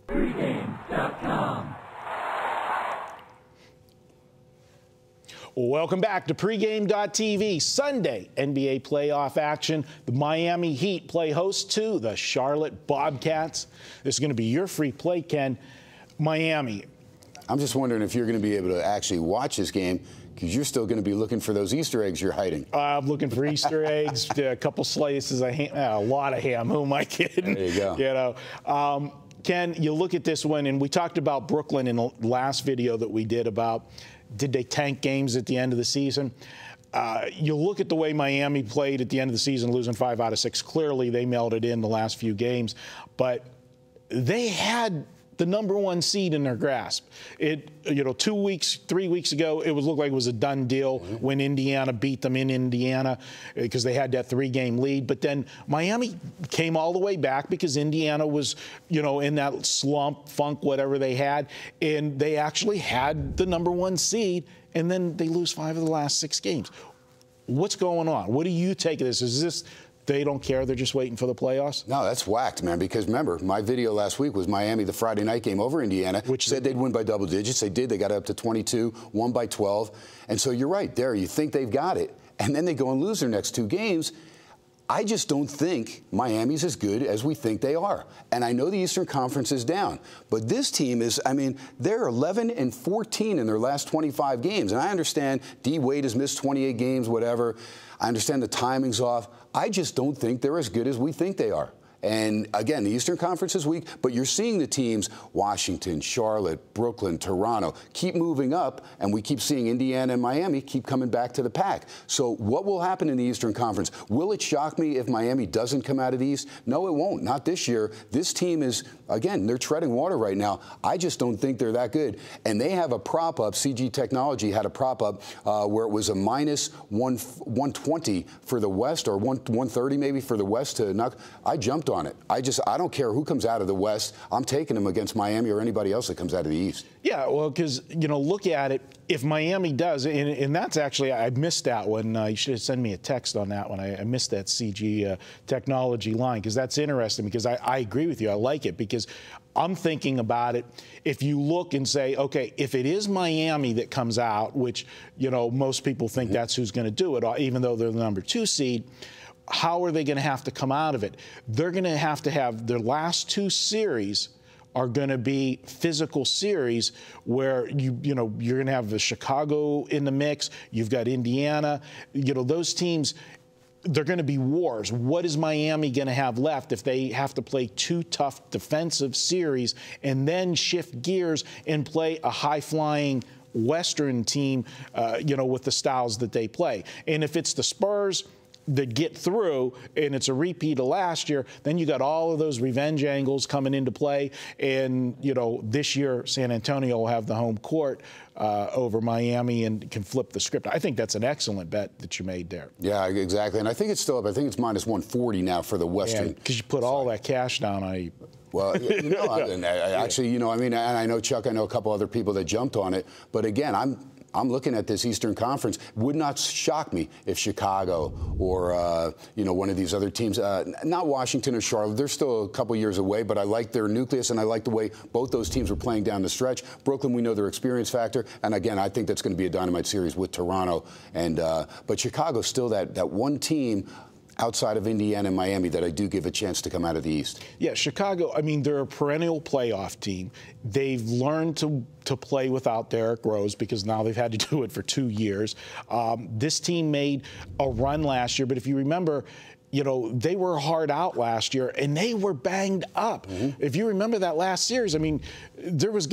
Pregame.com. Welcome back to Pregame.tv. Sunday NBA playoff action. The Miami Heat play host to the Charlotte Bobcats. This is going to be your free play, Ken. Miami. I'm just wondering if you're going to be able to actually watch this game, because you're still going to be looking for those Easter eggs you're hiding. I'm looking for Easter eggs, a couple slices of ham, a lot of ham. Who am I kidding? There you go. You know, Ken, you look at this one, and we talked about Brooklyn in the last video that we did about did they tank games at the end of the season. You look at the way Miami played at the end of the season, losing 5 out of 6. Clearly, they melted in the last few games, but they had the #1 seed in their grasp. 3 weeks ago, it looked like it was a done deal when Indiana beat them in Indiana because they had that 3-game lead. But then Miami came all the way back because Indiana was, in that slump, funk, whatever they had, and they actually had the #1 seed, and then they lose 5 of the last 6 games. What's going on? What do you take of this? Is this they don't care, they're just waiting for the playoffs? No, that's whacked, man, because remember, my video last week was Miami, the Friday night game over Indiana, which said they'd win by double digits. They did. They got up to 22, won by 12. And so you're right there. You think they've got it. And then they go and lose their next 2 games. I just don't think Miami's as good as we think they are. And I know the Eastern Conference is down. But this team is, they're 11-14 in their last 25 games. And I understand D. Wade has missed 28 games, whatever. I understand the timing's off. I just don't think they're as good as we think they are. And, again, the Eastern Conference is weak, but you're seeing the teams, Washington, Charlotte, Brooklyn, Toronto, keep moving up, and we keep seeing Indiana and Miami keep coming back to the pack. So what will happen in the Eastern Conference? Will it shock me if Miami doesn't come out of the East? No, it won't. Not this year. This team is, again, they're treading water right now. I just don't think they're that good. And they have a prop-up. CG Technology had a prop-up where it was a minus 120 for the West, or 130 maybe for the West to knock. I jumped on it. I don't care who comes out of the West. I'm taking them against Miami or anybody else that comes out of the East. Yeah, well, because, look at it. If Miami does, and that's actually, I missed that one. You should have sent me a text on that one. I missed that CG Technology line, because that's interesting, because I agree with you. I like it, because I'm thinking about it. If you look and say, okay, if it is Miami that comes out, which, most people think that's who's going to do it, even though they're the #2 seed, how are they going to have to come out of it? They're going to have their last 2 series are going to be physical series where you're going to have the Chicago in the mix. You've got Indiana. Those teams, they're going to be wars. What is Miami going to have left if they have to play 2 tough defensive series and then shift gears and play a high-flying Western team, with the styles that they play? And if it's the Spurs that get through, and it's a repeat of last year, then you got all of those revenge angles coming into play. And, this year, San Antonio will have the home court over Miami and can flip the script. I think that's an excellent bet that you made there. Yeah, exactly. And I think it's still up. I think it's minus 140 now for the Western. Because you put all that cash down on it. Well, actually, and I know, Chuck, I know a couple other people that jumped on it. But, again, I'm looking at this Eastern Conference. Would not shock me if Chicago or, one of these other teams, not Washington or Charlotte, they're still a couple years away, but I like their nucleus, and I like the way both those teams were playing down the stretch. Brooklyn, we know their experience factor. And, again, I think that's going to be a dynamite series with Toronto. But Chicago's still that one team outside of Indiana and Miami that I do give a chance to come out of the East. Yeah, Chicago, they're a perennial playoff team. They've learned to play without Derrick Rose because now they've had to do it for 2 years. This team made a run last year, but if you remember, they were hard out last year, and they were banged up. If you remember that last series, there was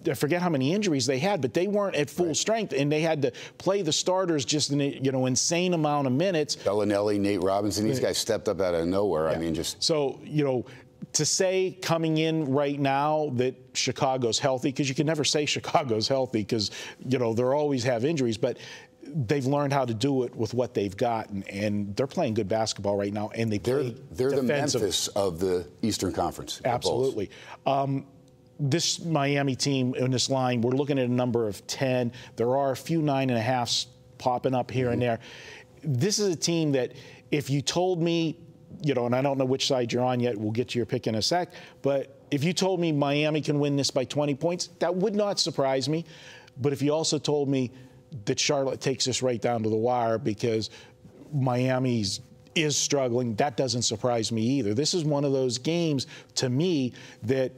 I forget how many injuries they had, but they weren't at full strength, and they had to play the starters just an insane amount of minutes. Bellinelli, Nate Robinson, these guys stepped up out of nowhere. Yeah. So, to say coming in right now that Chicago's healthy, because you can never say Chicago's healthy because, they'll always have injuries, but they've learned how to do it with what they've got, and they're playing good basketball right now, and they're the Memphis of the Eastern Conference. Absolutely. This Miami team in this line, we're looking at a number of 10. There are a few 9.5s popping up here and there. This is a team that if you told me you know, and I don't know which side you're on yet. We'll get to your pick in a sec. But if you told me Miami can win this by 20 points, that would not surprise me. But if you also told me that Charlotte takes this right down to the wire because Miami is struggling, that doesn't surprise me either. This is one of those games, to me, that,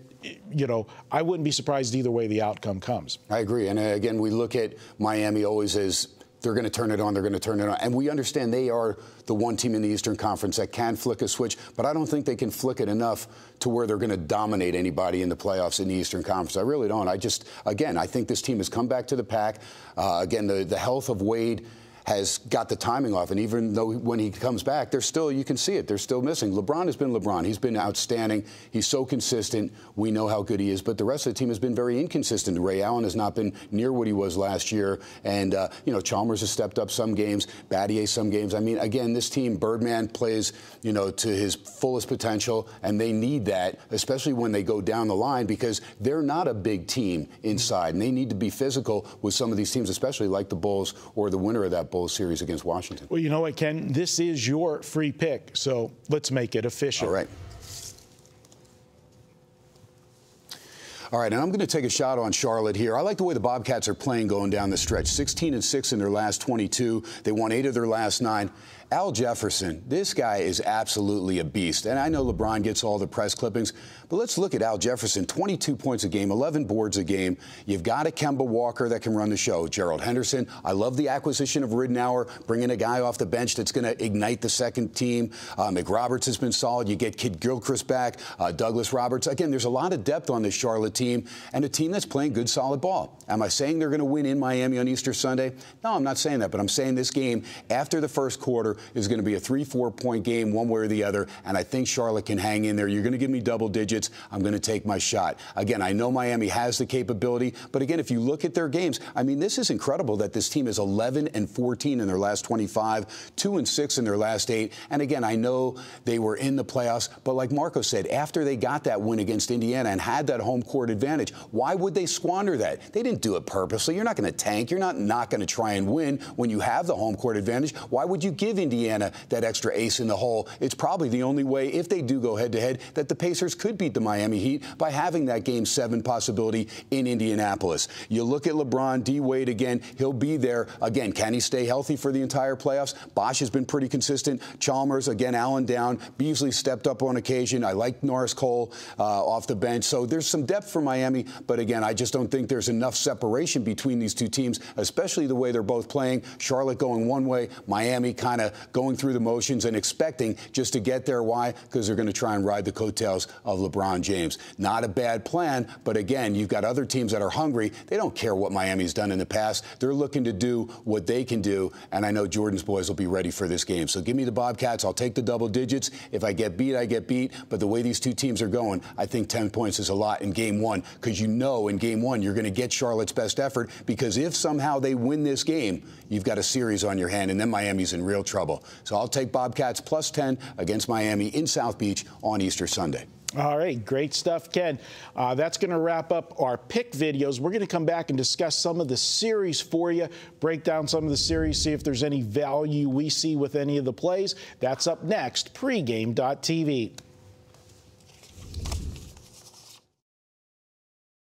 you know, I wouldn't be surprised either way the outcome comes. I agree. And again, we look at Miami always as they're going to turn it on, they're going to turn it on. And we understand they are the one team in the Eastern Conference that can flick a switch, but I don't think they can flick it enough to where they're going to dominate anybody in the playoffs in the Eastern Conference. I really don't. I think this team has come back to the pack. Again, the health of Wade has got the timing off. And even though when he comes back, they're still, you can see it, they're still missing. LeBron has been LeBron. He's been outstanding. He's so consistent. We know how good he is. But the rest of the team has been very inconsistent. Ray Allen has not been near what he was last year. And, you know, Chalmers has stepped up some games, Battier some games. I mean, again, this team, Birdman plays, you know, to his fullest potential. And they need that, especially when they go down the line, because they're not a big team inside. And they need to be physical with some of these teams, especially like the Bulls or the winner of that Bulls series against Washington. Well, you know what, Ken? This is your free pick, so let's make it official. All right. All right, and I'm going to take a shot on Charlotte here. I like the way the Bobcats are playing going down the stretch. 16-6 in their last 22. They won 8 of their last 9. Al Jefferson, this guy is absolutely a beast. And I know LeBron gets all the press clippings, but let's look at Al Jefferson. 22 points a game, 11 boards a game. You've got a Kemba Walker that can run the show. Gerald Henderson. I love the acquisition of Ridnour, bringing a guy off the bench that's going to ignite the second team. McRoberts has been solid. You get Kid Gilchrist back, Douglas Roberts. Again, there's a lot of depth on this Charlotte team and a team that's playing good, solid ball. Am I saying they're going to win in Miami on Easter Sunday? No, I'm not saying that, but I'm saying this game after the first quarter is going to be a 3-4 point game one way or the other, and I think Charlotte can hang in there. You're going to give me double digits. I'm going to take my shot. Again, I know Miami has the capability, but again, if you look at their games, I mean, this is incredible that this team is 11-14 in their last 25, 2-6 in their last 8, and again, I know they were in the playoffs, but like Marco said, after they got that win against Indiana and had that home court advantage, why would they squander that? They didn't do it purposely. You're not going to tank. You're not going to try and win when you have the home court advantage. Why would you give Indiana that extra ace in the hole? It's probably the only way, if they do go head-to-head, that the Pacers could beat the Miami Heat by having that Game 7 possibility in Indianapolis. You look at LeBron, D-Wade again, he'll be there. Again, can he stay healthy for the entire playoffs? Bosh has been pretty consistent. Chalmers, again, Allen down. Beasley stepped up on occasion. I like Norris Cole off the bench. So there's some depth for Miami, but again, I just don't think there's enough separation between these two teams, especially the way they're both playing. Charlotte going one way, Miami kind of going through the motions and expecting just to get there. Why? Because they're going to try and ride the coattails of LeBron James. Not a bad plan, but again, you've got other teams that are hungry. They don't care what Miami's done in the past. They're looking to do what they can do, and I know Jordan's boys will be ready for this game. So give me the Bobcats. I'll take the double digits. If I get beat, I get beat. But the way these two teams are going, I think 10 points is a lot in Game 1, because you know in Game 1 you're going to get Charlotte's best effort, because if somehow they win this game, you've got a series on your hand, and then Miami's in real trouble. So I'll take Bobcats plus 10 against Miami in South Beach on Easter Sunday. All right, great stuff, Ken. That's going to wrap up our pick videos. We're going to come back and discuss some of the series for you, break down some of the series, see if there's any value we see with any of the plays. That's up next, pregame.tv.